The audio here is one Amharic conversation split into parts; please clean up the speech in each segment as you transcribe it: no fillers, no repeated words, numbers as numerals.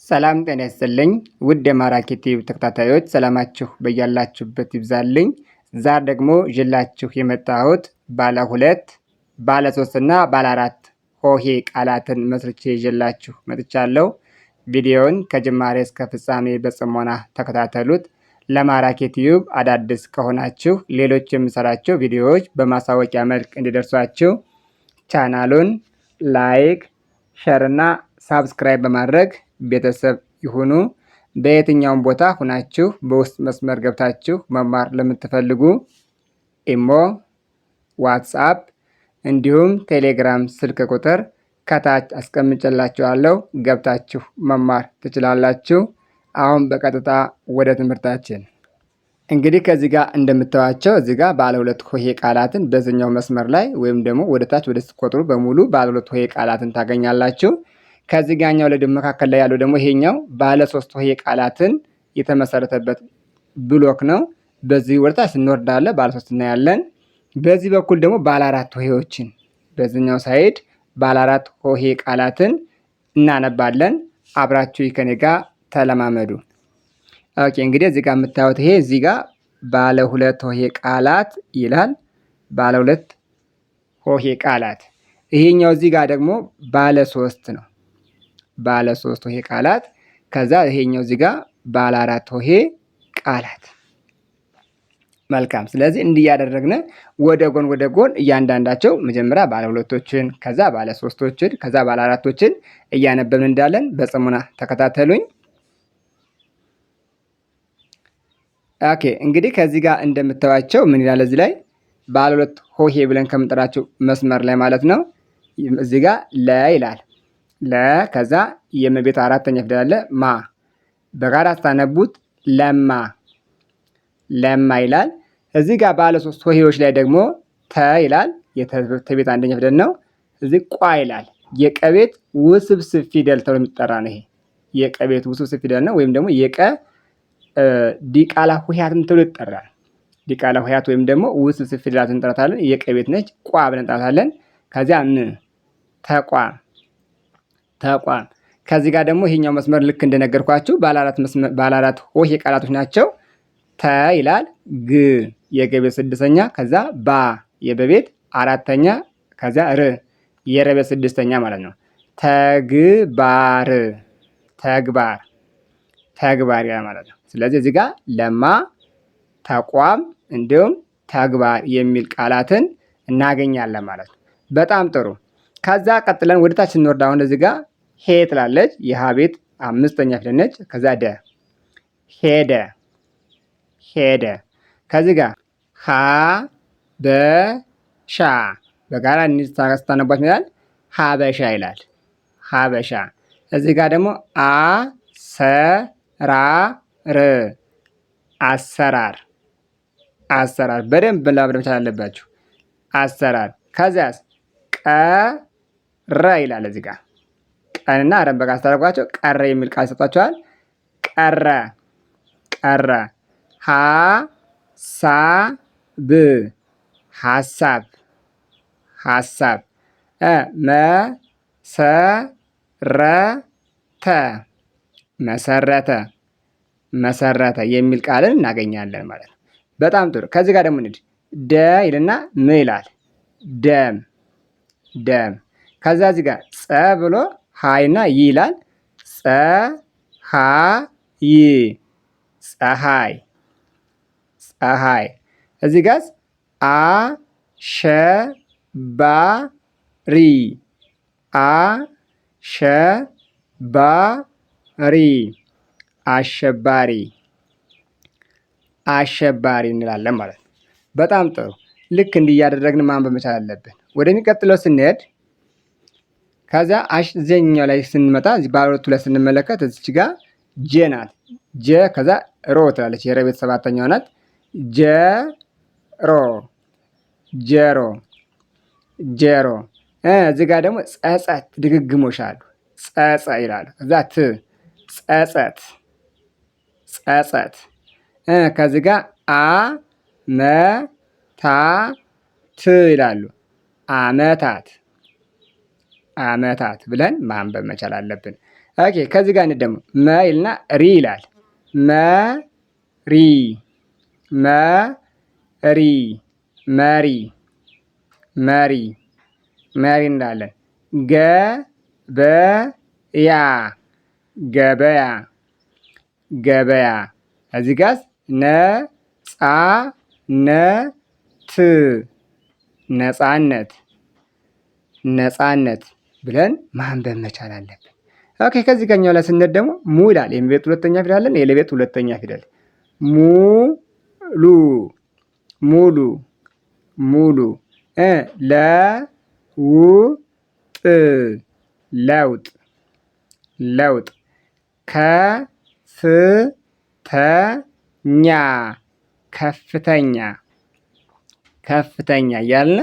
ሰላም ጤና ይስጥልኝ ውድ የማራኪ ቲዩብ ተከታታዮች ሰላማችሁ በያላችሁበት ይብዛልኝ። ዛሬ ደግሞ ይዤላችሁ የመጣሁት ባለ 2 ባለ 3 እና ባለ 4 ሆሄ ቃላትን መስርቼ ይዤላችሁ መጥቻለሁ። ቪዲዮውን ከጅማሬ እስከ ፍጻሜ በጽሞና ተከታተሉት። ለማራኪ ቲዩብ አዳዲስ ከሆናችሁ ሌሎች የምሰራቸው ቪዲዮዎች በማሳወቂያ መልክ እንዲደርሷችሁ ቻናሉን ላይክ፣ ሼር እና ሳብስክራይብ በማድረግ ቤተሰብ ይሁኑ። በየትኛውም ቦታ ሁናችሁ በውስጥ መስመር ገብታችሁ መማር ለምትፈልጉ ኢሞ፣ ዋትስአፕ እንዲሁም ቴሌግራም ስልክ ቁጥር ከታች አስቀምጬላችኋለሁ። ገብታችሁ መማር ትችላላችሁ። አሁን በቀጥታ ወደ ትምህርታችን እንግዲህ ከዚህ ጋር እንደምታዩቸው እዚህ ጋር ባለ 2 ሆሄ ቃላትን በዚህኛው መስመር ላይ ወይም ደግሞ ወደ ታች ወደ ስትቆጥሩ በሙሉ ባለ 2 ሆሄ ቃላትን ታገኛላችሁ። ከዚህ ጋኛው ላይ መካከል ላይ ያለው ደግሞ ይሄኛው ባለ 3 ሆሄ ቃላትን የተመሰረተበት ብሎክ ነው። በዚህ ወደ ታች እንወርዳለን፣ ባለ 3 እናያለን። በዚህ በኩል ደግሞ ባለ 4 ሆሄዎችን በዚህኛው ሳይድ ባለ 4 ሆሄ ቃላትን እናነባለን። አብራችሁ ከኔ ጋር ተለማመዱ። ኦኬ እንግዲህ እዚህ ጋር የምታዩት ይሄ እዚህ ጋር ባለ 2 ሆሄ ቃላት ይላል። ባለ 2 ሆሄ ቃላት። ይሄኛው እዚህ ጋር ደግሞ ባለ 3 ነው። ባለ 3 ሆሄ ቃላት። ከዛ ይሄኛው እዚህ ጋር ባለ 4 ሆሄ ቃላት። መልካም። ስለዚህ እንዲያደረግነ ወደ ጎን እያንዳንዳቸው መጀመሪያ ባለ 2ቶችን ከዛ ባለ 3ቶችን ከዛ ባለ 4ቶችን እያነበብን እንዳለን በጽሞና ተከታተሉኝ። ኦኬ እንግዲህ ከዚህ ጋር እንደምታዩቸው ምን ይላል እዚህ ላይ ባለ 2 ሆሄ ብለን ከምንጠራቸው መስመር ላይ ማለት ነው። እዚህ ጋር ለ ይላል። ለ ከዛ የመቤት አራተኛ ፊደል አለ ማ። በጋራ ስታነቡት ለማ ለማ ይላል። እዚህ ጋር ባለ 3 ሆሄዎች ላይ ደግሞ ተ ይላል። የተቤት አንደኛ ፊደል ነው። እዚህ ቋ ይላል። የቀቤት ውስብስብ ፊደል ተብሎ የሚጠራ ነው። ይሄ የቀቤት ውስብስብ ፊደል ነው፣ ወይም ደግሞ የቀ ዲቃላ ሆሄያትም ተብሎ ይጠራል። ዲቃላ ሆሄያት ወይም ደግሞ ውስብስብ ፊደላት እንጠራታለን። የቀቤት ነች። ቋ ብለን እንጠራታለን። ከዚያ ም ተቋም ተቋም። ከዚህ ጋር ደግሞ ይሄኛው መስመር ልክ እንደነገርኳችሁ ባለ 4 ሆሄ ቃላቶች ናቸው። ተ ይላል። ግ የገቤት 6ኛ፣ ከዛ ባ የበቤት 4ኛ፣ ከዛ ር የረቤት 6ኛ ማለት ነው። ተግባር ተግባር ተግባር ያ ማለት ነው። ስለዚህ እዚህ ጋር ለማ፣ ተቋም እንዲሁም ተግባር የሚል ቃላትን እናገኛለን ማለት ነው። በጣም ጥሩ። ከዛ ቀጥለን ወደ ታች ስንወርድ አሁን እዚህ ጋር ሄ ትላለች። የሀ ቤት 5ኛ ፊደል ነች። ከዛ ደ ሄደ ሄደ። ከዚህ ጋር ሀ በሻ በጋራ ስታነቧት ይላል ሀበሻ ይላል። ሀበሻ። እዚህ ጋር ደግሞ አሰራር አሰራር አሰራር። በደንብ ላብረ መቻል አለባችሁ። አሰራር። ከዚያስ ቀረ ይላል። እዚህ ጋር ቀንና ረን በጋራ ስታደርጓቸው ቀረ የሚል ቃል ሰጧቸዋል። ቀረ ቀረ። ሀሳብ ሀሳብ ሀሳብ። መሰረተ መሰረተ መሰረተ የሚል ቃልን እናገኛለን ማለት ነው። በጣም ጥሩ። ከዚህ ጋር ደግሞ እንሂድ። ደ ይልና ም ይላል። ደም ደም። ከዛ እዚህ ጋር ጸ ብሎ ሃይና ይ ይላል። ፀሐይ ፀሐይ ፀሐይ። እዚህ ጋር አሸባሪ አሸባሪ አሸባሪ አሸባሪ እንላለን ማለት ነው። በጣም ጥሩ። ልክ እንዲህ እያደረግን ማንበብ መቻል አለብን። ወደሚቀጥለው ስንሄድ ከዚያ እዚህኛው ላይ ስንመጣ እዚህ ባለ 2 ላይ ስንመለከት እዚች ጋር ጀ ናት። ጀ ከዛ ሮ ትላለች። የረቤት 7ኛው ናት። ጀሮ ጀሮ ጀሮ። እዚህ ጋር ደግሞ ጸጸት ድግግሞሽ አሉ። ጸጸ ይላሉ። ከዛ ት ጸጸት ጸጸት። ከዚህ ጋር አመታት ይላሉ። አመታት አመታት ብለን ማንበብ መቻል አለብን። ኦኬ ከዚህ ጋር ደግሞ መ ይልና ሪ ይላል። መሪ መሪ መሪ መሪ መሪ እንዳለን። ገበያ ገበያ ገበያ። እዚህ ጋር ነጻነት ነጻነት ብለን ማንበብ መቻል አለብን። ኦኬ ከዚህ ጋኛው ላይ ስንሄድ ደግሞ ሙ ይላል። የመቤት ሁለተኛ ፊደል አለን። የለቤት ሁለተኛ ፊደል ሙሉ ሙሉ ሙሉ። ለውጥ ለውጥ። ከፍተኛ ከፍተኛ ከፍተኛ እያልን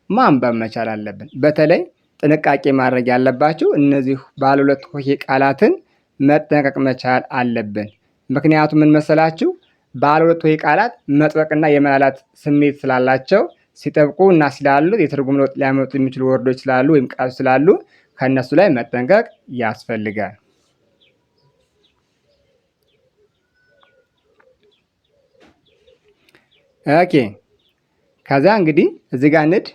ማንበብ መቻል አለብን። በተለይ ጥንቃቄ ማድረግ ያለባችሁ እነዚህ ባለ ሁለት ሆሄ ቃላትን መጠንቀቅ መቻል አለብን። ምክንያቱም ምን መሰላችሁ? ባለ ሁለት ሆሄ ቃላት መጥበቅና የመላላት ስሜት ስላላቸው ሲጠብቁ እና ሲላሉ የትርጉም ለውጥ ሊያመጡ የሚችሉ ወርዶች ስላሉ ወይም ቃሎች ስላሉ ከእነሱ ላይ መጠንቀቅ ያስፈልጋል። ኦኬ ከዛ እንግዲህ እዚህ ጋር ንድ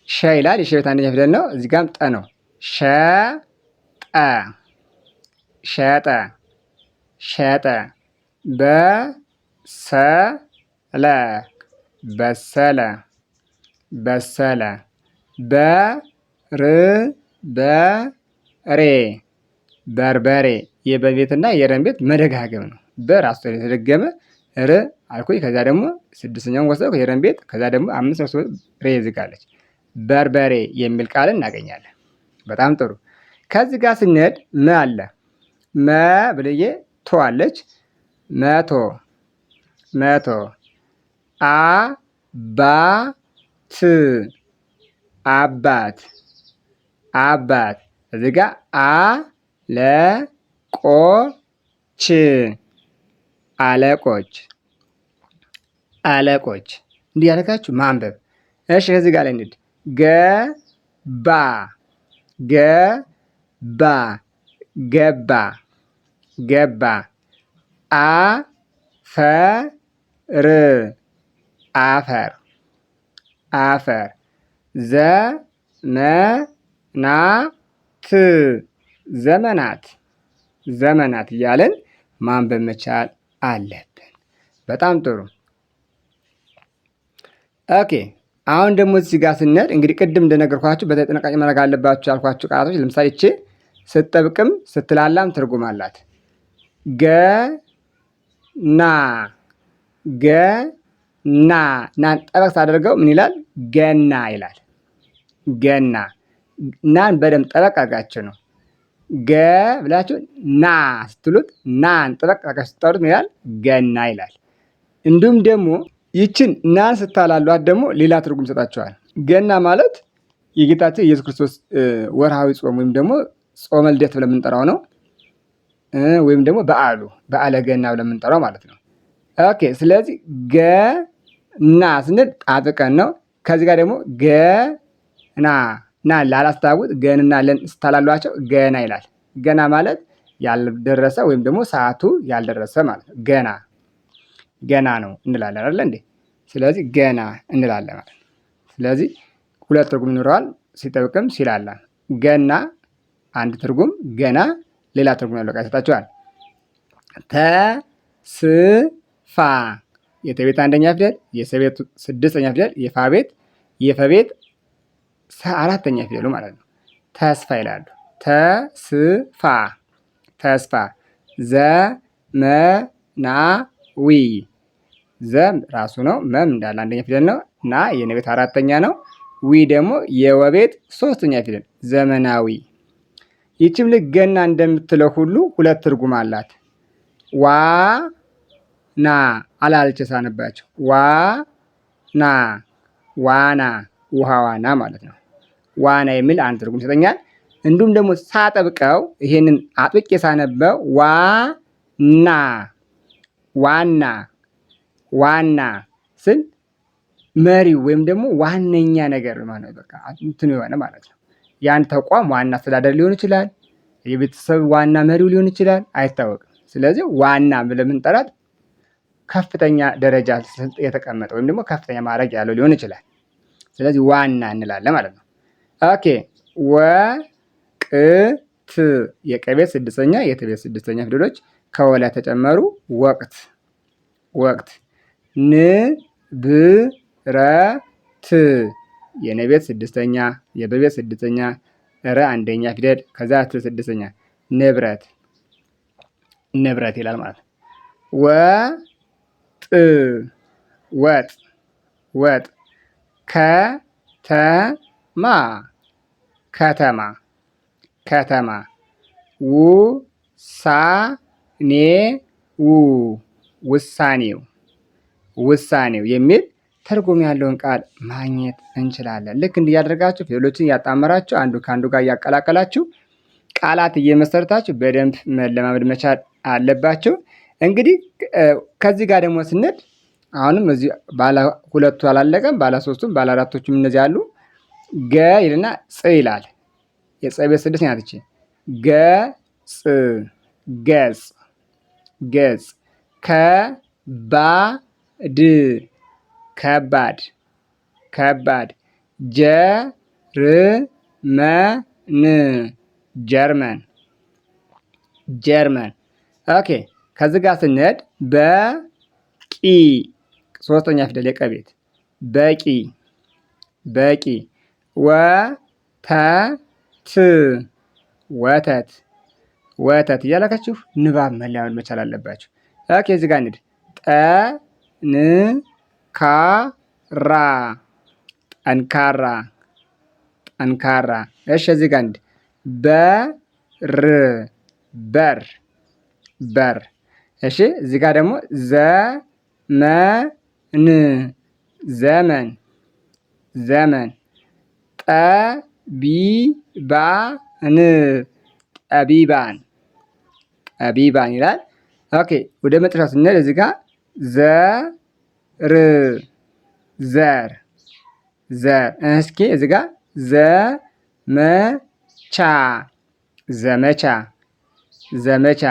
ሸ ይላል። የሸ ቤት አንደኛ ፊደል ነው። እዚህ ጋርም ጠ ነው። ሸጠ ሸጠ ሸጠ። በሰለ በሰለ በሰለ። በርበሬ በርበሬ። የበቤትና የረን ቤት መደጋገም ነው። በራሱ የተደገመ ር አልኩኝ። ከዛ ደግሞ ስድስተኛውን ወሰድኩ የረን ቤት። ከዛ ደግሞ አምስት ወሰድ ሬ ዝጋለች። በርበሬ የሚል ቃል እናገኛለን። በጣም ጥሩ። ከዚህ ጋር ስንሄድ መ አለ። መ ብልዬ ቶ አለች። መቶ መቶ። አባት አባት አባት። እዚህ ጋር አለቆች አለቆች አለቆች። እንዲህ ያደረጋችሁ ማንበብ። እሺ ከዚህ ጋር ላይ እንሂድ። ገባ ገባ ገባ ገባ። አፈር አፈር አፈር። ዘመናት ዘመናት ዘመናት እያለን ማንበብ መቻል አለብን። በጣም ጥሩ። ኦኬ አሁን ደግሞ እዚህ ጋር ስንሄድ እንግዲህ ቅድም እንደነገርኳችሁ በጥንቃቄ ማድረግ አለባችሁ ያልኳችሁ ቃላቶች ለምሳሌ እቺ ስትጠብቅም ስትላላም ትርጉም አላት። ገና ገና ናን ጠበቅ ሳደርገው ምን ይላል? ገና ይላል። ገና ናን በደንብ ጠበቅ አድርጋችሁ ነው። ገ ብላችሁ ና ስትሉት ናን ጠበቅ አድርጋችሁ ስትጠሩት ምን ይላል? ገና ይላል። እንዲሁም ደግሞ ይችን ናን ስታላሏት ደግሞ ሌላ ትርጉም ይሰጣቸዋል። ገና ማለት የጌታችን ኢየሱስ ክርስቶስ ወርሃዊ ጾም ወይም ደግሞ ጾመ ልደት ብለን የምንጠራው ነው። ወይም ደግሞ በዓለ ገና ብለን የምንጠራው ማለት ነው። ኦኬ ስለዚህ ገና ስንል ጣጥቀን ነው። ከዚህ ጋር ደግሞ ገና ና ላላስታውት ገንና ለን ስታላሏቸው ገና ይላል። ገና ማለት ያልደረሰ ወይም ደግሞ ሰዓቱ ያልደረሰ ማለት ነው። ገና ነው እንላለን አይደል እንዴ? ስለዚህ ገና እንላለን ማለት ነው። ስለዚህ ሁለት ትርጉም ይኖረዋል፣ ሲጠብቅም ሲላላ። ገና አንድ ትርጉም፣ ገና ሌላ ትርጉም ያለው ቃል ይሰጣቸዋል። ተስፋ የተቤት አንደኛ ፊደል፣ የሰቤት ስድስተኛ ፊደል፣ የፈቤት አራተኛ ፊደሉ ማለት ነው። ተስፋ ይላሉ። ተስፋ ተስፋ። ዘመናዊ ዘም ራሱ ነው። መም እንዳለ አንደኛ ፊደል ነው እና የነቤት አራተኛ ነው። ዊ ደግሞ የወቤት ሶስተኛ ፊደል ዘመናዊ። ይችም ልክ ገና እንደምትለው ሁሉ ሁለት ትርጉም አላት። ዋና አላልቼ ሳነባቸው ዋና ዋና ውሃ ዋና ማለት ነው። ዋና የሚል አንድ ትርጉም ይሰጠኛል። እንዲሁም ደግሞ ሳጠብቀው ይሄንን አጥብቄ ሳነበው ዋና ዋና ዋና ስል መሪው ወይም ደግሞ ዋነኛ ነገር ማለት በቃ እንትን የሆነ ማለት ነው። ያን ተቋም ዋና አስተዳደር ሊሆን ይችላል። የቤተሰብ ዋና መሪው ሊሆን ይችላል፣ አይታወቅም። ስለዚህ ዋና ብለን የምንጠራት ከፍተኛ ደረጃ የተቀመጠ ወይም ደግሞ ከፍተኛ ማዕረግ ያለው ሊሆን ይችላል። ስለዚህ ዋና እንላለን ማለት ነው። ኦኬ ወቅት የቀቤት ስድስተኛ የትቤት ስድስተኛ ፊደሎች ከወላ ተጨመሩ። ወቅት ወቅት ንብረት የነቤት ስድስተኛ የበቤት ስድስተኛ ረ አንደኛ ፊደል ከዛ ት ስድስተኛ ንብረት ንብረት ይላል ማለት ነው። ወጥ ወጥ ከተማ ከተማ ከተማ ውሳኔው ውሳኔው የሚል ትርጉም ያለውን ቃል ማግኘት እንችላለን። ልክ እንዲያደርጋችሁ ፊደሎችን እያጣመራችሁ አንዱ ከአንዱ ጋር እያቀላቀላችሁ ቃላት እየመሰረታችሁ በደንብ መለማመድ መቻል አለባችሁ። እንግዲህ ከዚህ ጋር ደግሞ ስንል አሁንም እዚህ ባለ ሁለቱ አላለቀም። ባለ ሶስቱም ባለ አራቶቹም እነዚህ አሉ። ገ ይልና ጽ ይላል። የጸ ቤት ስድስት ናት እቺ። ገጽ ገጽ ገጽ ከባድ ከባድ ከባድ ጀርመን ጀርመን። ኦኬ ከዚህ ጋር ስንሄድ በቂ ሶስተኛ ፊደል የቀቤት በቂ በቂ ወተት ወተት እያላካችሁ ንባብ መለማመድ መቻል አለባችሁ። ኦኬ እዚህ ጋር እንሂድ። ጠንካራ ጠንካራ። እሺ እዚህ ጋር እንሂድ። በር እሺ እዚህ ጋር ደግሞ ዘመን ጠቢባን ይላል። ኦኬ ወደ መጨረሻ ስንሄድ እዚህ ጋር ዘር እስኪ እዚህ ጋር ዘመቻ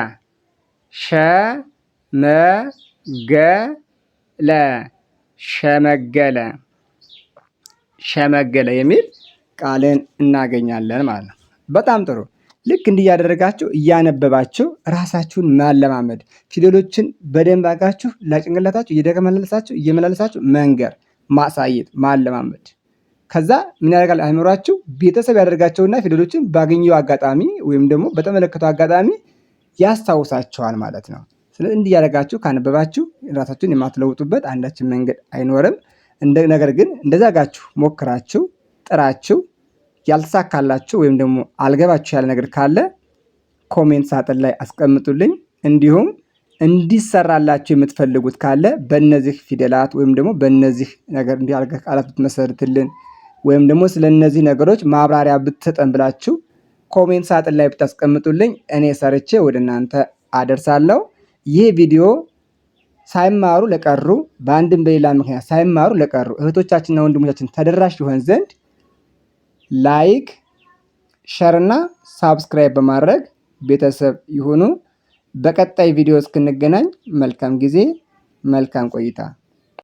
ሸመገለ የሚል ቃልን እናገኛለን ማለት ነው። በጣም ጥሩ። ልክ እንዲህ እያደረጋችሁ እያነበባችሁ ራሳችሁን ማለማመድ ፊደሎችን በደንብ አድርጋችሁ ለጭንቅላታችሁ እየመላለሳችሁ መንገር፣ ማሳየት፣ ማለማመድ። ከዛ ምን ያደርጋል? አእምሯችሁ ቤተሰብ ያደርጋቸውና ፊደሎችን ባገኘው አጋጣሚ ወይም ደግሞ በተመለከተው አጋጣሚ ያስታውሳቸዋል ማለት ነው። ስለዚህ እንዲህ ያደርጋችሁ ካነበባችሁ ራሳችሁን የማትለውጡበት አንዳችን መንገድ አይኖርም። ነገር ግን እንደዛጋችሁ ሞክራችሁ ጥራችሁ ያልተሳካላችሁ ወይም ደግሞ አልገባችሁ ያለ ነገር ካለ ኮሜንት ሳጥን ላይ አስቀምጡልኝ። እንዲሁም እንዲሰራላችሁ የምትፈልጉት ካለ በእነዚህ ፊደላት ወይም ደግሞ በእነዚህ ነገር እንዲያልገ ቃላት ብትመሰርትልን ወይም ደግሞ ስለ እነዚህ ነገሮች ማብራሪያ ብትሰጠን ብላችሁ ኮሜንት ሳጥን ላይ ብታስቀምጡልኝ እኔ ሰርቼ ወደ እናንተ አደርሳለሁ። ይህ ቪዲዮ ሳይማሩ ለቀሩ በአንድም በሌላ ምክንያት ሳይማሩ ለቀሩ እህቶቻችንና ወንድሞቻችን ተደራሽ ይሆን ዘንድ ላይክ፣ ሸር እና ሳብስክራይብ በማድረግ ቤተሰብ ይሁኑ። በቀጣይ ቪዲዮ እስክንገናኝ መልካም ጊዜ፣ መልካም ቆይታ